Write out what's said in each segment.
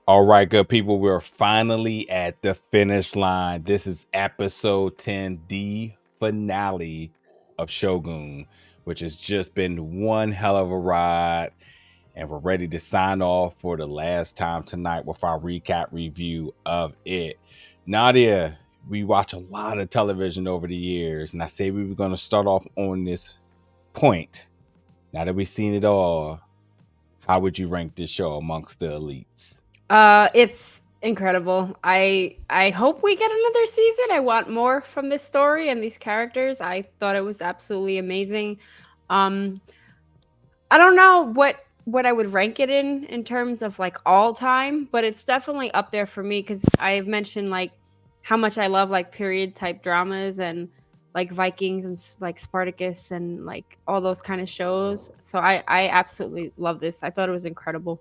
All right, good people. We're finally at the finish line. This is episode 10, the finale of Shogun, which has just been one hell of a ride. And we're ready to sign off for the last time tonight with our recap review of it. Nadia, we watch a lot of television over the years, and I say we were going to start off on this point. Now that we've seen it all, how would you rank this show amongst the elites? It's incredible. I hope we get another season. I want more from this story and these characters. I thought it was absolutely amazing. Um, I don't know what I would rank it in terms of like all time, but it's definitely up there for me because I've mentioned like how much I love like period type dramas and like Vikings and like Spartacus and like all those kind of shows. So I absolutely love this. I thought it was incredible.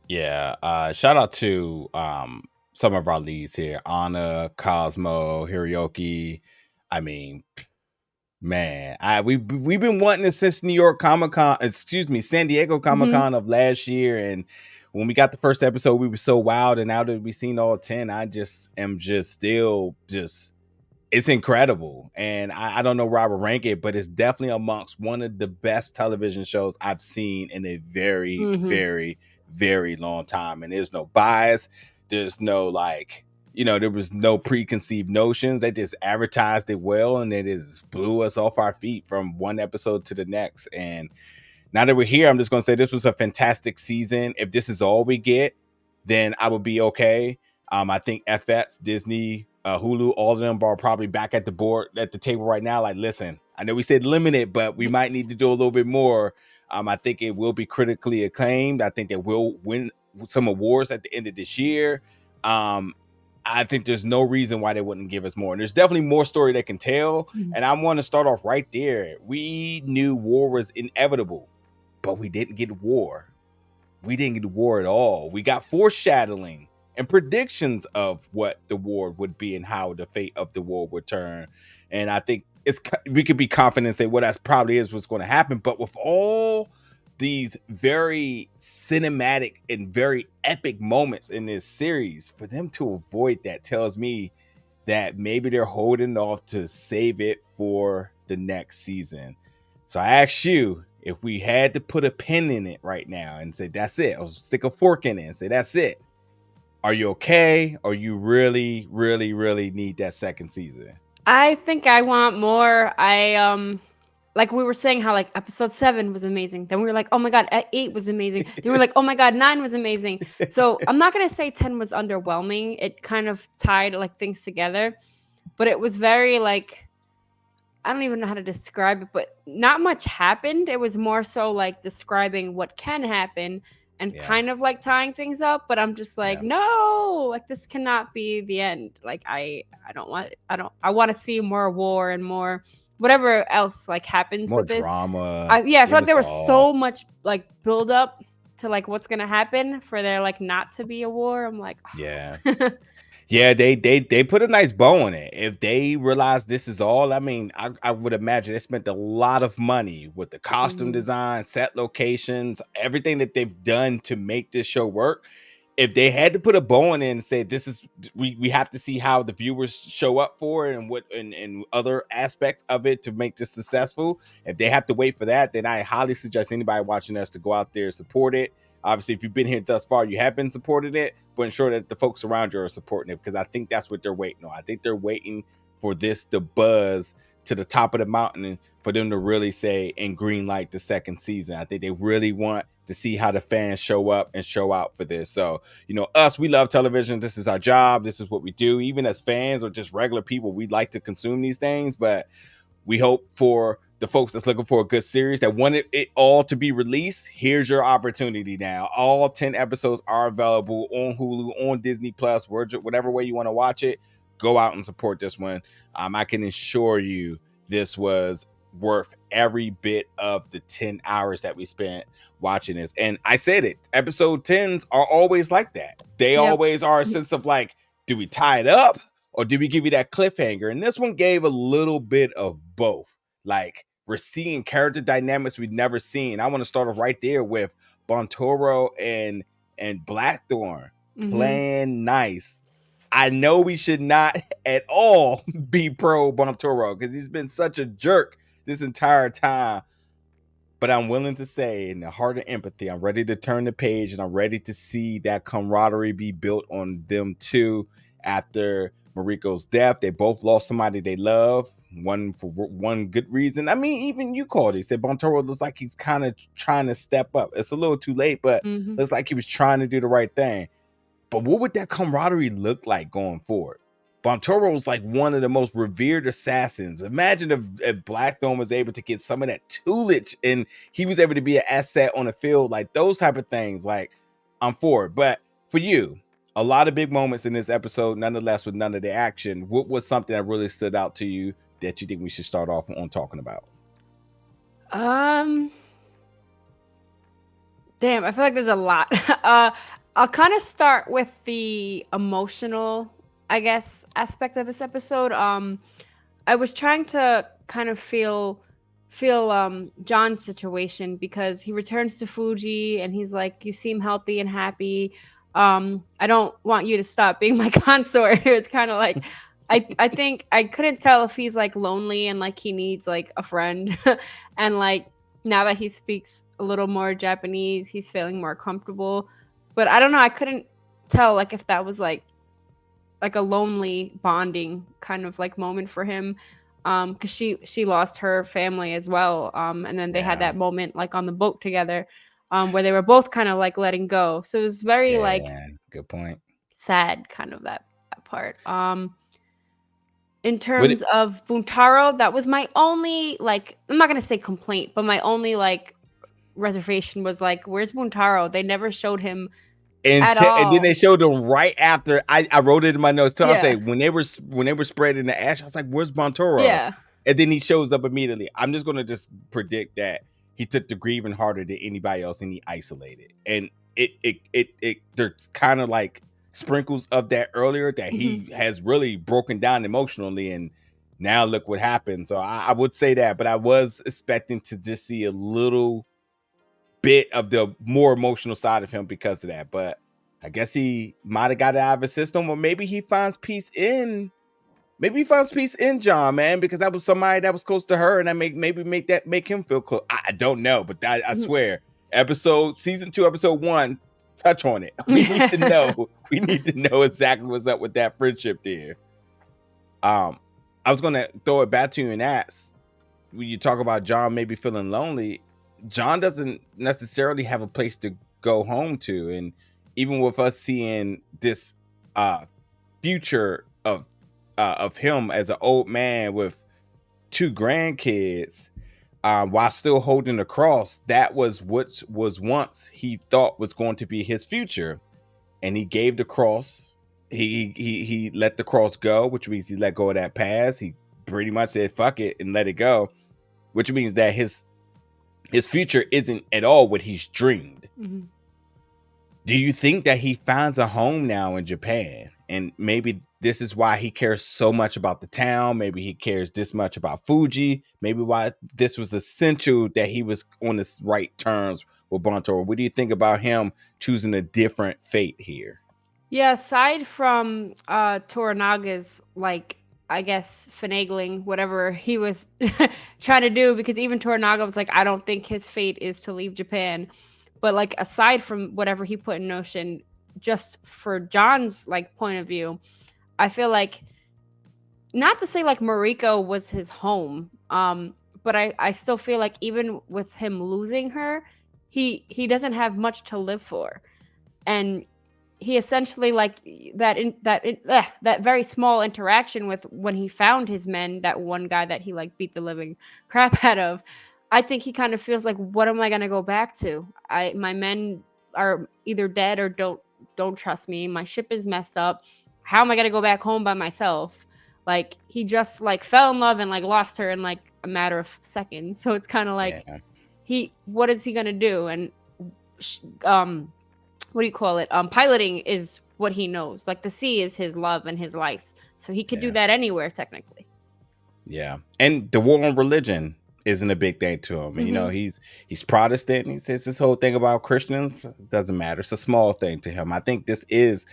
Yeah, shout out to some of our leads here, Anna, Cosmo, Hiroyuki. I mean, man, we've been wanting this since New York Comic Con, excuse me, San Diego Comic Hmm. Con of last year. And when we got the first episode, we were so wild. And now that we've seen all 10, I just am just still just it's incredible. And I don't know where I would rank it, but it's definitely amongst one of the best television shows I've seen in a very, Hmm. very, very long time. And there's no bias. There's no there was no preconceived notions. They just advertised it well and it just blew us off our feet from one episode to the next. And now that we're here, I'm just going to say this was a fantastic season. If this is all we get, then I would be okay. I think FX, Disney, Hulu, all of them are probably back at the board at the table right now. Like, listen, I know we said limited, but we might need to do a little bit more. I think it will be critically acclaimed. I think they will win some awards at the end of this year. Um, I think there's no reason why they wouldn't give us more. And there's definitely more story they can tell. And I want to start off right there. We knew war was inevitable, but we didn't get war. We didn't get war at all. We got foreshadowing and predictions of what the war would be and how the fate of the war would turn. And I think we could be confident and say, well, that probably is what's going to happen. But with all these very cinematic and very epic moments in this series, for them to avoid that tells me that maybe they're holding off to save it for the next season. So I ask you, if we had to put a pin in it right now and say that's it, or stick a fork in it and say that's it, are you okay? Or you really, really, really need that second season? I think I want more. I like we were saying how like episode 7 was amazing. Then we were like, "Oh my god, 8 was amazing." Then we were like, "Oh my god, 9 was amazing." So, I'm not going to say 10 was underwhelming. It kind of tied like things together, but it was very like I don't even know how to describe it, but not much happened. It was more so like describing what can happen and Yeah, kind of like tying things up, but I'm just like, yeah. no, like this cannot be the end. Like I want to see more war and more whatever else like happens More with this. drama. I feel Give like there us was all. so much like build up to like what's going to happen for there like not to be a war. I'm like, Yeah. oh. Yeah, they put a nice bow on it. If they realize this is all, I mean, I would imagine they spent a lot of money with the costume Mhm. design, set locations, everything that they've done to make this show work. If they had to put a bow on it and say this is we have to see how the viewers show up for it and what and other aspects of it to make this successful. If they have to wait for that, then I highly suggest anybody watching us to go out there and support it. Obviously, if you've been here thus far, you have been supporting it, but ensure that the folks around you are supporting it because I think that's what they're waiting on. I think they're waiting for this to buzz to the top of the mountain and for them to really say and green light the second season. I think they really want to see how the fans show up and show out for this. So, us, we love television. This is our job. This is what we do. Even as fans or just regular people, we like to consume these things, but we hope for the folks that's looking for a good series that wanted it all to be released. Here's your opportunity now. All 10 episodes are available on Hulu, on Disney Plus, whatever way you want to watch it. Go out and support this one. I can assure you this was worth every bit of the 10 hours that we spent watching this. And I said it, episode 10s are always like that. They Yep. always are a sense of like, do we tie it up? Or did we give you that cliffhanger? And this one gave a little bit of both. Like we're seeing character dynamics we've never seen. I want to start off right there with Bontoro and Blackthorne Mm-hmm. playing nice. I know we should not at all be pro Bontoro because he's been such a jerk this entire time. But I'm willing to say, in the heart of empathy, I'm ready to turn the page and I'm ready to see that camaraderie be built on them too. After Mariko's death, they both lost somebody they love, one for one good reason. I mean, even you called it. Said Bontoro looks like he's kind of trying to step up. It's a little too late, but looks like he was trying to do the right thing. But what would that camaraderie look like going forward? Bontoro was like one of the most revered assassins. Imagine if Blackthorne was able to get some of that toolage and he was able to be an asset on the field, like those type of things. Like, I'm for it. But for you, a lot of big moments in this episode, nonetheless, with none of the action. What was something that really stood out to you that you think we should start off on talking about? Damn, I feel like there's a lot. I'll kind of start with the emotional, I guess, aspect of this episode. I was trying to kind of feel John's situation because he returns to Fuji and he's like, "You seem healthy and happy. I don't want you to stop being my consort." It's kind of like I think I couldn't tell if he's like lonely and like he needs like a friend and like now that he speaks a little more Japanese, he's feeling more comfortable. But I don't know, I couldn't tell like if that was like a lonely bonding kind of like moment for him. Because she lost her family as well. And then they had that moment like on the boat together, where they were both kind of like letting go. So it was very like good point. Sad kind of that part. In terms of Buntaro, that was my only like, I'm not gonna say complaint, but my only like reservation was like, where's Buntaro? They never showed him at all. And then they showed him right after. I wrote it in my notes too. I say when they were spreading the ash, I was like, "Where's Bontoro?" Yeah. And then he shows up immediately. I'm just gonna just predict that he took the grieving harder than anybody else, and he isolated. And it there's kind of like sprinkles of that earlier that he has really broken down emotionally, and now look what happened. So I would say that, but I was expecting to just see a little bit of the more emotional side of him because of that, but I guess he might have got it out of his system, or maybe he finds peace in John, man, because that was somebody that was close to her, and that make him feel close. I don't know, but I swear, season 2, episode 1, touch on it. We need to know. We need to know exactly what's up with that friendship there. I was gonna throw it back to you and ask, when you talk about John maybe feeling lonely, John doesn't necessarily have a place to go home to. And even with us seeing this future of him as an old man with 2 grandkids, while still holding the cross, that was what was once he thought was going to be his future. And he gave the cross. He let the cross go, which means he let go of that past. He pretty much said, fuck it, and let it go, which means that his future isn't at all what he's dreamed. Do you think that he finds a home now in Japan? And maybe this is why he cares so much about the town. Maybe he cares this much about Fuji. Maybe why this was essential that he was on the right terms with Bontoro. What do you think about him choosing a different fate here? Yeah, aside from Toranaga's like, I guess, finagling whatever he was trying to do, because even Toranaga was like, I don't think his fate is to leave Japan. But like, aside from whatever he put in motion, just for John's like point of view, I feel like, not to say like Mariko was his home, but I still feel like even with him losing her, he doesn't have much to live for. And he essentially like that very small interaction with when he found his men, that one guy that he like beat the living crap out of, I think he kind of feels like, what am I going to go back to? My men are either dead or don't trust me. My ship is messed up. How am I going to go back home by myself? Like, he just like fell in love and like lost her in like a matter of seconds. So it's kind of like, what is he going to do? And what do you call it? Piloting is what he knows. Like, the sea is his love and his life. So he could do that anywhere, technically. Yeah. And the war on religion. isn't a big thing to him. And, Mm-hmm. he's Protestant. And he says this whole thing about Christians doesn't matter. It's a small thing to him. I think this is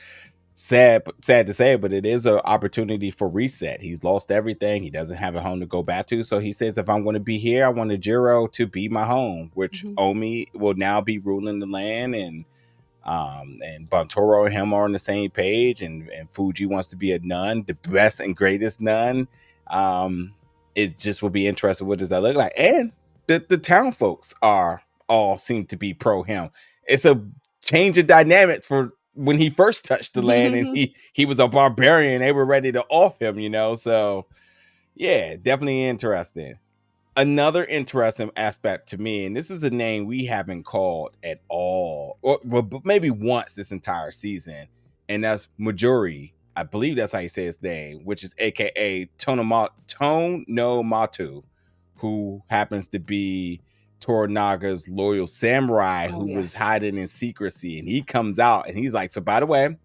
sad to say, but it is an opportunity for reset. He's lost everything. He doesn't have a home to go back to. So he says, if I'm going to be here, I want Jiro to be my home, which Mm-hmm. Omi will now be ruling the land, and Bantoro and him are on the same page, and Fuji wants to be a nun, the best and greatest nun. It just will be interesting. What does that look like? And the town folks are all seem to be pro him. It's a change of dynamics for when he first touched the land, and he was a barbarian. They were ready to off him, So yeah, definitely interesting. Another interesting aspect to me, and this is a name we haven't called at all, or well, maybe once this entire season, and that's Majori. I believe that's how you say his name, which is AKA Tonomatu, who happens to be Toranaga's loyal samurai Oh who was yes. hiding in secrecy. And he comes out and he's like, so by the way,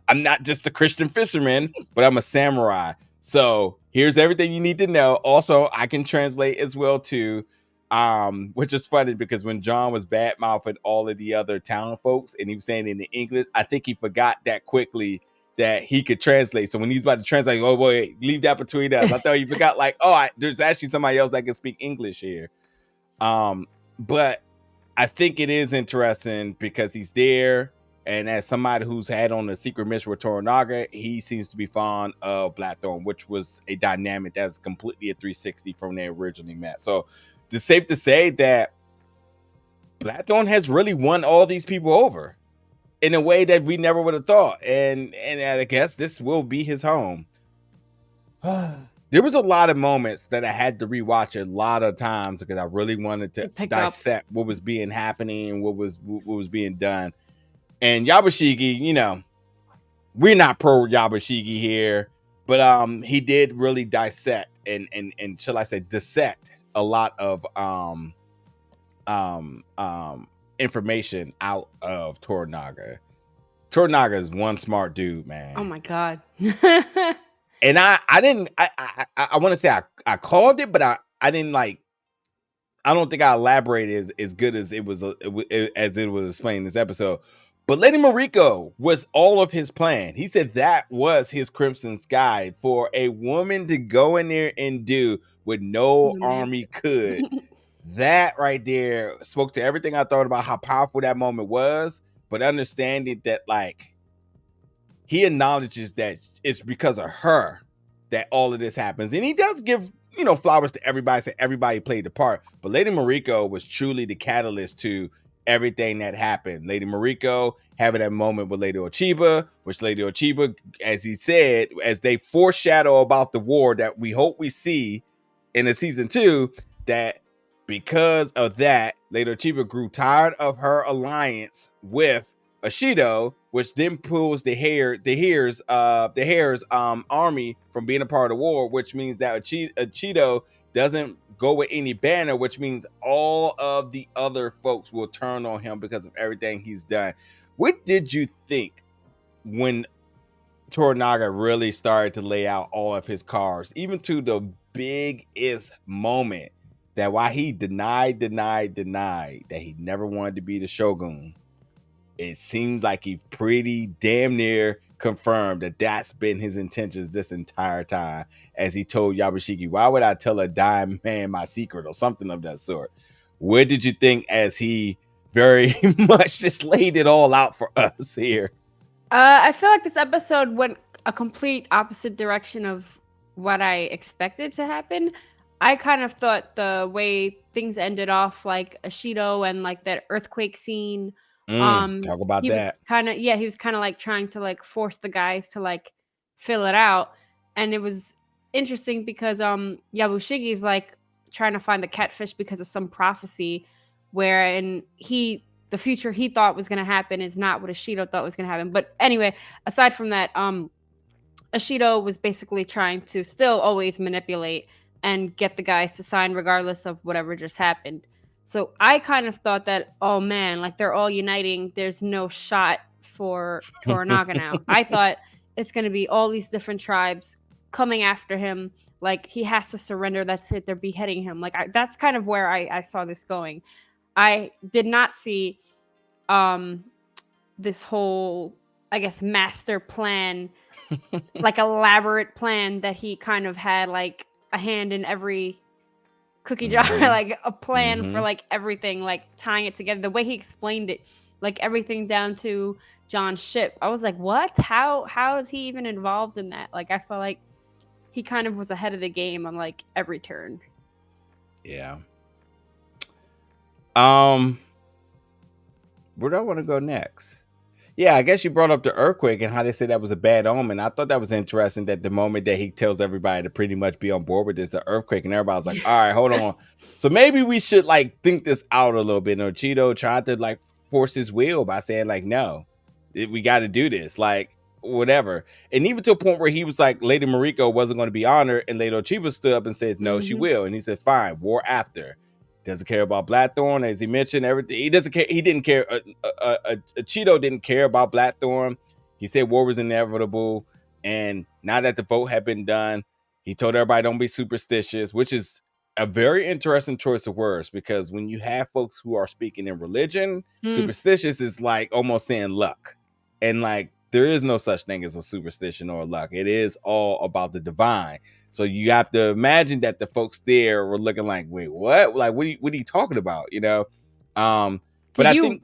I'm not just a Christian fisherman, but I'm a samurai. So here's everything you need to know. Also, I can translate as well too. Which is funny because when John was bad mouthing all of the other town folks and he was saying in the English, I think he forgot that quickly that he could translate. So when he's about to translate, oh boy, leave that between us. I thought he forgot, like, there's actually somebody else that can speak English here. But I think it is interesting because he's there, and as somebody who's had on a secret mission with Toranaga, he seems to be fond of Blackthorne, which was a dynamic that's completely a 360 from they originally met. So it's safe to say that Blackthorne has really won all these people over in a way that we never would have thought. And I guess this will be his home. There was a lot of moments that I had to rewatch a lot of times because I really wanted to pick up. dissect what was being happening and what was being done. And Yabashigi, we're not pro Yabashigi here, but he did really dissect and shall I say dissect a lot of information out of Toranaga. Toranaga is one smart dude, man. Oh my god. And I didn't I want to say I called it, but I didn't like. I don't think I elaborated as good as it was as it was explained in this episode. But Lady Mariko was all of his plan. He said that was his Crimson Sky for a woman to go in there and do what no army could. That right there spoke to everything I thought about how powerful that moment was, but understanding that like he acknowledges that it's because of her that all of this happens. And he does give, flowers to everybody, say everybody played the part. But Lady Mariko was truly the catalyst to everything that happened. Lady Mariko having that moment with Lady Ochiba, which Lady Ochiba, as he said, as they foreshadow about the war that we hope we see in the season 2, that because of that, Lady Ochiba grew tired of her alliance with Ashido, which then pulls the Hare's army from being a part of the war, which means that Ashido doesn't go with any banner, which means all of the other folks will turn on him because of everything he's done. What did you think when Toranaga really started to lay out all of his cards, even to the biggest moment that while he denied that he never wanted to be the Shogun, it seems like he pretty damn near confirmed that that's been his intentions this entire time, as he told Yabashiki, why would I tell a dying man my secret, or something of that sort. What did you think as he very much just laid it all out for us here? I feel like this episode went a complete opposite direction of what I expected to happen. I kind of thought the way things ended off, like Ashido and like that earthquake scene, Talk about he was that. he was kind of like trying to like force the guys to like fill it out, and it was interesting because Yabushigi's like trying to find the catfish because of some prophecy, wherein the future he thought was going to happen is not what Ashido thought was going to happen. But anyway, aside from that, Ashido was basically trying to still always manipulate and get the guys to sign regardless of whatever just happened. So I kind of thought that, oh man, like they're all uniting. There's no shot for Toranaga now. I thought it's going to be all these different tribes coming after him, like he has to surrender, that's it, they're beheading him. Like that's kind of where I saw this going. I did not see um this whole, I guess, master plan, like elaborate plan that he kind of had like a hand in every cookie jar, Mm-hmm. like a plan for Mm-hmm. like everything, like tying it together. The way he explained it, like everything down to John's ship. I was like, what? How is he even involved in that? Like I felt like he kind of was ahead of the game on like every turn. Yeah. Um, where do I want to go next? Yeah, I guess you brought up the earthquake and how they said that was a bad omen. I thought that was interesting that the moment that he tells everybody to pretty much be on board with this, the earthquake, and everybody's like, all right, hold on. So maybe we should like think this out a little bit. And Cheeto tried to like force his will by saying, like, no, we got to do this. Like, whatever. And even to a point where he was like, Lady Mariko wasn't going to be honored, and Lady Chiba stood up and said, no, she will. And he said, fine, war after. Doesn't care about Blackthorne, as he mentioned. Everything he doesn't care. He didn't care. Cheeto didn't care about Blackthorne. He said war was inevitable, and now that the vote had been done, he told everybody don't be superstitious, which is a very interesting choice of words, because when you have folks who are speaking in religion, superstitious is like almost saying luck, and like there is no such thing as a superstition or a luck. It is all about the divine. So you have to imagine that the folks there were looking like, wait, what? Like, what are you talking about? You know? But I think.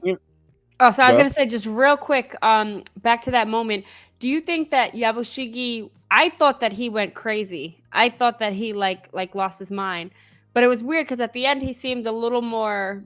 Oh, so I was gonna say, just real quick, back to that moment. Do you think that Yabushigi? I thought that he went crazy. I thought that he like lost his mind, but it was weird because at the end he seemed a little more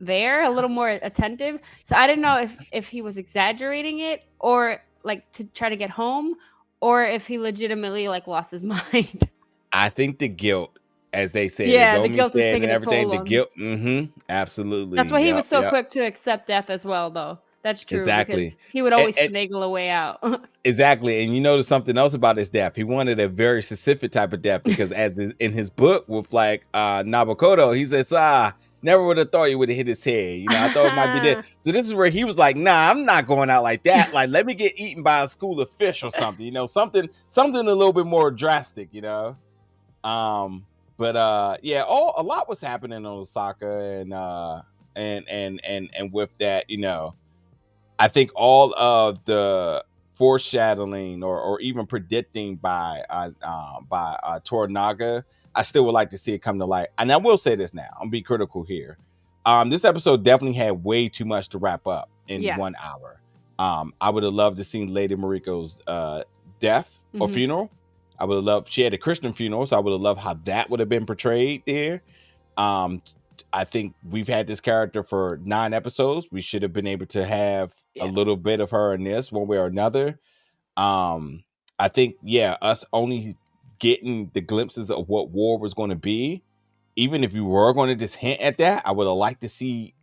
there, a little more attentive. So I didn't know if he was exaggerating it or like to try to get home, or if he legitimately like lost his mind. I think the guilt, as they said, Yeah, as the Omi guilt was said, and taking a everything, toll the on him. guilt. Absolutely. That's why he was so Yep. quick to accept death as well, though. That's true, Exactly. because he would always finagle a way out. Exactly. And you notice something else about his death. He wanted a very specific type of death, because as in his book with like Nabokodo, he says, never would have thought you would have hit his head. You know, I thought it might be dead. So this is where he was like, nah, I'm not going out like that. Like, let me get eaten by a school of fish or something, you know, something a little bit more drastic, you know. But yeah, a lot was happening in Osaka, and with that, you know, I think all of the foreshadowing or even predicting by Toranaga, I still would like to see it come to light. And I will say this now, I'm be critical here. This episode definitely had way too much to wrap up in 1 hour. I would have loved to see Lady Mariko's death or funeral. I would have loved, she had a Christian funeral, so I would have loved how that would have been portrayed there. I think we've had this character for 9 episodes. We should have been able to have a little bit of her in this one way or another. I think, us only getting the glimpses of what war was going to be, even if you were going to just hint at that, I would have liked to see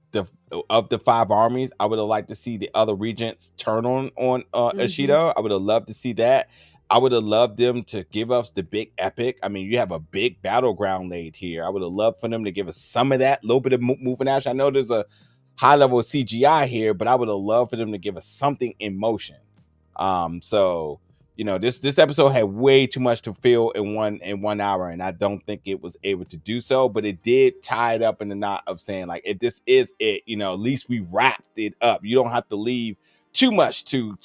of the 5 armies. I would have liked to see the other regents turn on Ishida. I would have loved to see that. I would have loved them to give us the big epic. I mean, you have a big battleground laid here. I would have loved for them to give us some of that, a little bit of moving action. I know there's a high level of CGI here, but I would have loved for them to give us something in motion. So you know, this episode had way too much to fill in 1 hour, and I don't think it was able to do so. But it did tie it up in the knot of saying, like, if this is it, you know, at least we wrapped it up. You don't have to leave too much to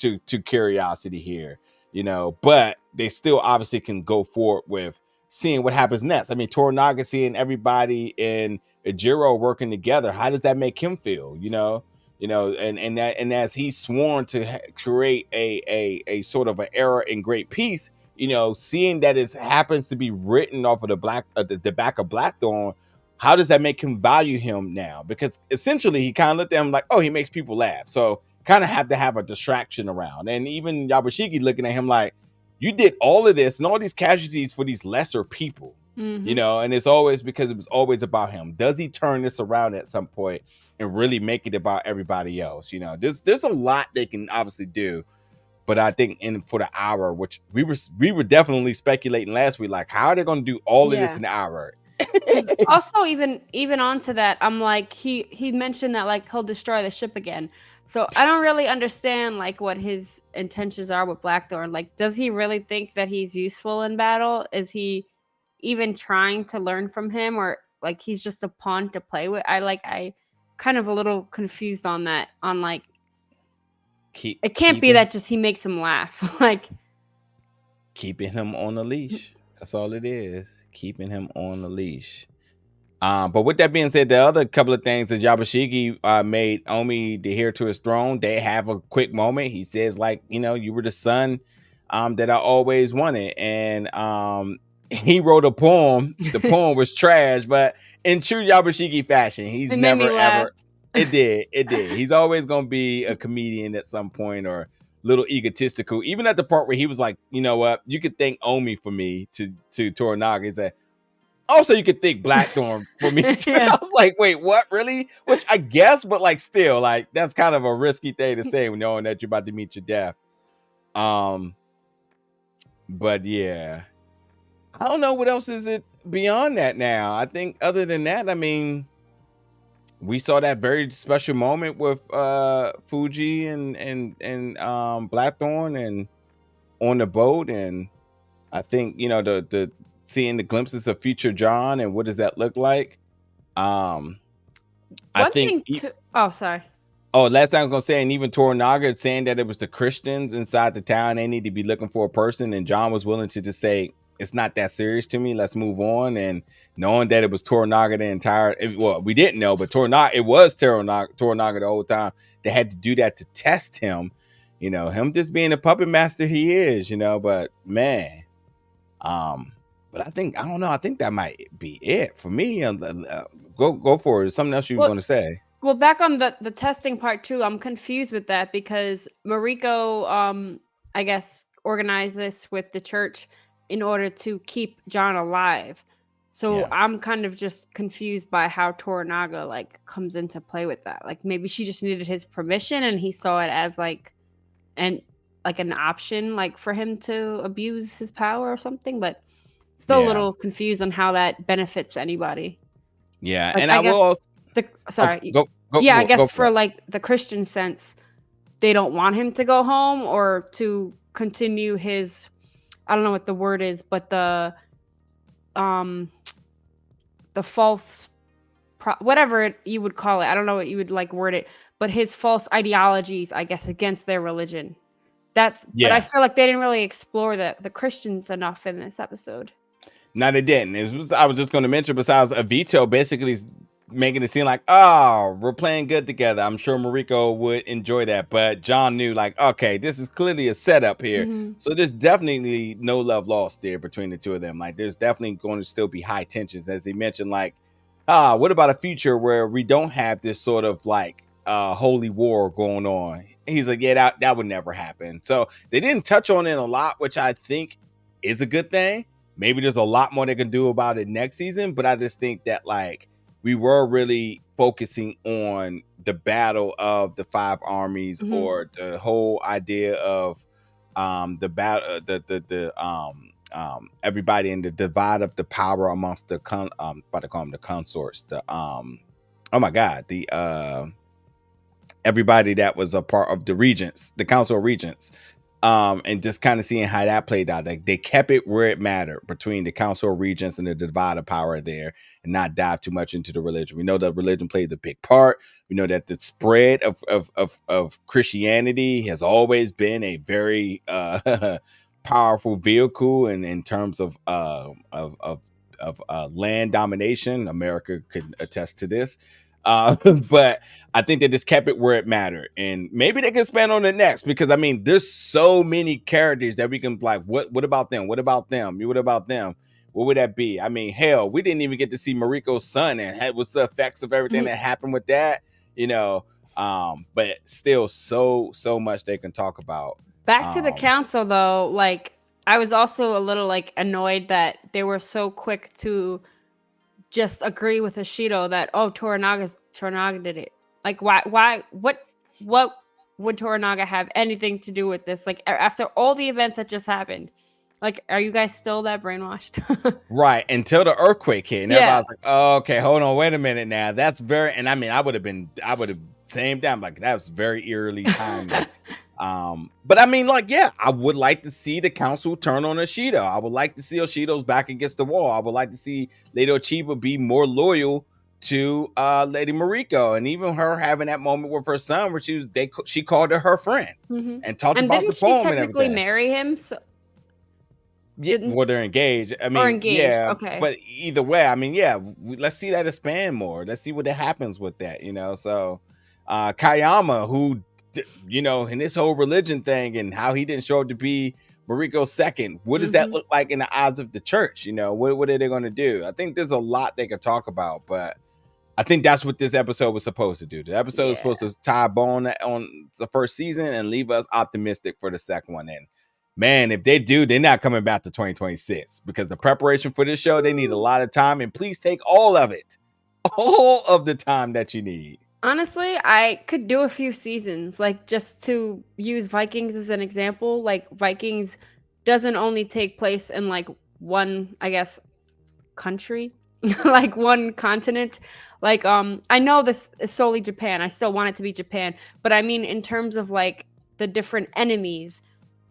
curiosity here, you know. But they still obviously can go forward with seeing what happens next. I mean, Toranaga seeing everybody in Ejiro working together, how does that make him feel? You know, and as he's sworn to create a sort of an era in great peace, you know, seeing that it happens to be written off of the back of Blackthorne, how does that make him value him now? Because essentially he kind of looked at him like, oh, he makes people laugh, so kind of have to have a distraction around. And even Yabushiki looking at him like, you did all of this and all these casualties for these lesser people, you know, and it's always because it was always about him. Does he turn this around at some point and really make it about everybody else? You know, there's a lot they can obviously do, but I think for the hour, which we were definitely speculating last week, like, how are they going to do all of this in an hour? Also, even onto that, I'm like, he mentioned that like he'll destroy the ship again. So I don't really understand like what his intentions are with Blackthorne. Like, does he really think that he's useful in battle? Is he even trying to learn from him, or like he's just a pawn to play with? I kind of a little confused on that. On like, it can't be that just he makes him laugh. Like, keeping him on the leash. That's all it is. Keeping him on the leash. But with that being said, the other couple of things that Yabashiki made Omi the heir to his throne, they have a quick moment. He says, like, you were the son that I always wanted. And he wrote a poem. The poem was trash, but in true Yabashiki fashion, he's it made me never laugh. ever. It did. He's always gonna be a comedian at some point, or little egotistical. Even at the part where he was like, you know what, you could thank Omi for me to Toranaga. He said, also, you could think Blackthorne for me. Yeah. I was like, wait, what? Really? Which I guess, but like still, like that's kind of a risky thing to say when knowing that you're about to meet your death. But yeah. I don't know what else is it beyond that now. I think other than that, I mean, we saw that very special moment with Fuji and Blackthorne and on the boat, and I think the seeing the glimpses of future John and what does that look like. I think. Sorry. Oh, last time I was gonna say, and even Toranaga saying that it was the Christians inside the town. They need to be looking for a person, and John was willing to just say, "It's not that serious to me. Let's move on." And knowing that it was Toranaga the entire, well, we didn't know, but it was Toranaga the whole time. They had to do that to test him. Him just being a puppet master he is. But man, but I don't know. I think that might be it for me. Go for it. Something else you were going to say? Well, back on the testing part too, I'm confused with that because Mariko, I guess, organized this with the church in order to keep John alive. So yeah. I'm kind of just confused by how Toranaga like comes into play with that. Like maybe she just needed his permission and he saw it as like an option, like for him to abuse his power or something. But still a little confused on how that benefits anybody. Yeah, like, and I will also. I guess for like the Christian sense, they don't want him to go home or to continue his, I don't know what the word is, but the false, whatever you would call it. I don't know what you would like word it, but his false ideologies, I guess, against their religion. But I feel like they didn't really explore the Christians enough in this episode. No, they didn't. I was just going to mention, besides Avito basically making it seem like, oh, we're playing good together. I'm sure Mariko would enjoy that. But John knew, like, okay, this is clearly a setup here. Mm-hmm. So there's definitely no love lost there between the two of them. Like, there's definitely going to still be high tensions. As he mentioned, like, what about a future where we don't have this sort of like holy war going on? He's like, yeah, that would never happen. So they didn't touch on it a lot, which I think is a good thing. Maybe there's a lot more they can do about it next season, but I just think that like we were really focusing on the battle of the five armies, mm-hmm. or the whole idea of the battle, everybody in the divide of the power amongst the about to call them the consorts, everybody that was a part of the regents, the council of regents. And just kind of seeing how that played out. Like they kept it where it mattered between the council of regents and the divide of power there, and not dive too much into the religion. We know that religion played a big part. We know that the spread of Christianity has always been a very powerful vehicle, and in terms of land domination. America could attest to this. But I think they just kept it where it mattered, and maybe they can expand on it next, because I mean, there's so many characters that we can like. What about them? What about them? What about them? What would that be? I mean, hell, we didn't even get to see Mariko's son and what's the effects of everything that happened with that, but still so much they can talk about. Back to the council though, like I was also a little like annoyed that they were so quick to just agree with Ishido that Toranaga did it. Like why what would Toranaga have anything to do with this? Like after all the events that just happened, like are you guys still that brainwashed? Right, until the earthquake hit, and everybody was like, oh, okay, hold on, wait a minute now. That's very, and I mean, I would have same time. Like that was very eerily timely. But I mean, like, yeah, I would like to see the council turn on Yoshida. I would like to see Yoshida's back against the wall. I would like to see Lady Ochiba be more loyal to Lady Mariko, and even her having that moment with her son where she called her friend and talked And about the didn't she poem and technically everything. marry him? So Yeah, didn't well, they're engaged. I or mean, engaged? yeah, Okay. but either way, I mean, yeah, let's see that expand more. Let's see what happens with that, you know. So, Kayama, who, you know, in this whole religion thing and how he didn't show up to be Mariko's second, what does that look like in the eyes of the church? You know, what are they going to do? I think there's a lot they could talk about, but I think that's what this episode was supposed to do. The episode was supposed to tie a bone on the first season and leave us optimistic for the second one. And man, if they do, they're not coming back to 2026 because the preparation for this show, they need a lot of time. And please take all of it, all of the time that you need. Honestly, I could do a few seasons, like just to use Vikings as an example. Like Vikings doesn't only take place in like one, I guess, country, like one continent. Like I know this is solely Japan. I still want it to be Japan, but I mean in terms of like the different enemies,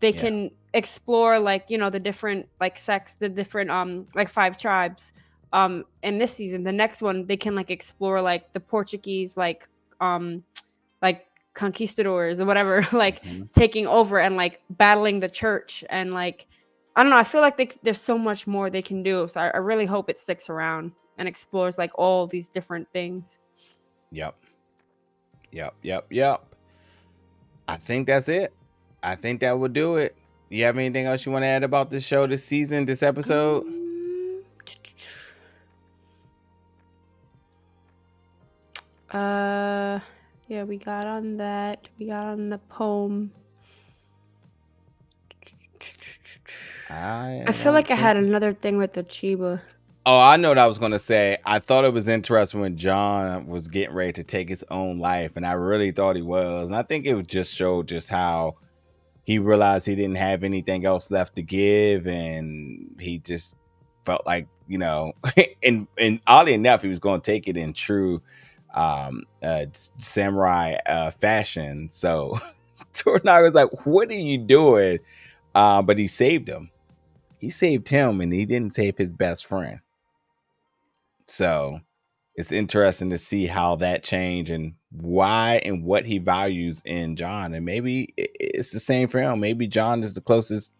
they can explore like, you know, the different like sects, the different like 5 tribes. In this season, the next one they can like explore like the Portuguese like conquistadors or whatever, like taking over and like battling the church and like I don't know. I feel like there's so much more they can do. So I really hope it sticks around and explores like all these different things. Yep. I think that's it. I think that will do it. You have anything else you want to add about this show, this season, this episode? Yeah, we got on that. We got on the poem. I feel like I had another thing with the Chiba. Oh, I know what I was going to say. I thought it was interesting when John was getting ready to take his own life, and I really thought he was. And I think it just showed just how he realized he didn't have anything else left to give, and he just felt like, you know, and oddly enough, he was going to take it in true samurai fashion. So Toranaga was like, "What are you doing?" But he saved him. He saved him, and he didn't save his best friend. So it's interesting to see how that changed and why and what he values in John. And maybe it's the same for him. Maybe John is the closest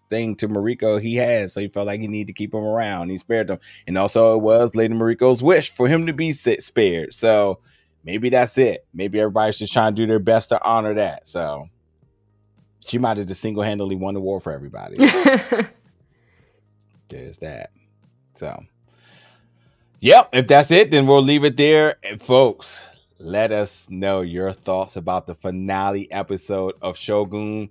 thing to Mariko he has. So he felt like he needed to keep him around. He spared him. And also it was Lady Mariko's wish for him to be spared. So maybe that's it. Maybe everybody's just trying to do their best to honor that. So she might have just single-handedly won the war for everybody. There's that. So yep, if that's it, then we'll leave it there. And folks, let us know your thoughts about the finale episode of Shogun.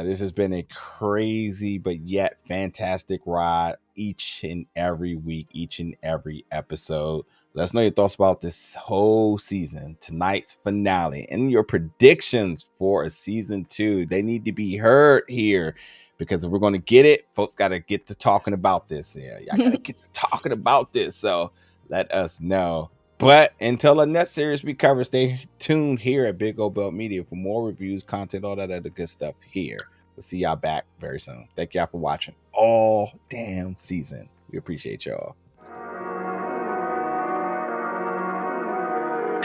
This has been a crazy but yet fantastic ride each and every week, each and every episode. Let us know your thoughts about this whole season, tonight's finale, and your predictions for a season 2. They need to be heard here. Because if we're going to get it, folks got to get to talking about this. Yeah, y'all got to get to talking about this. So let us know. But until the next series we cover, stay tuned here at Big Old Belt Media for more reviews, content, all that other good stuff here. We'll see y'all back very soon. Thank y'all for watching all damn season. We appreciate y'all.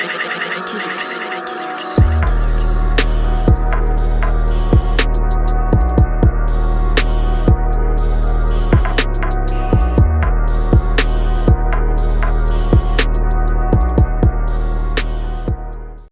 I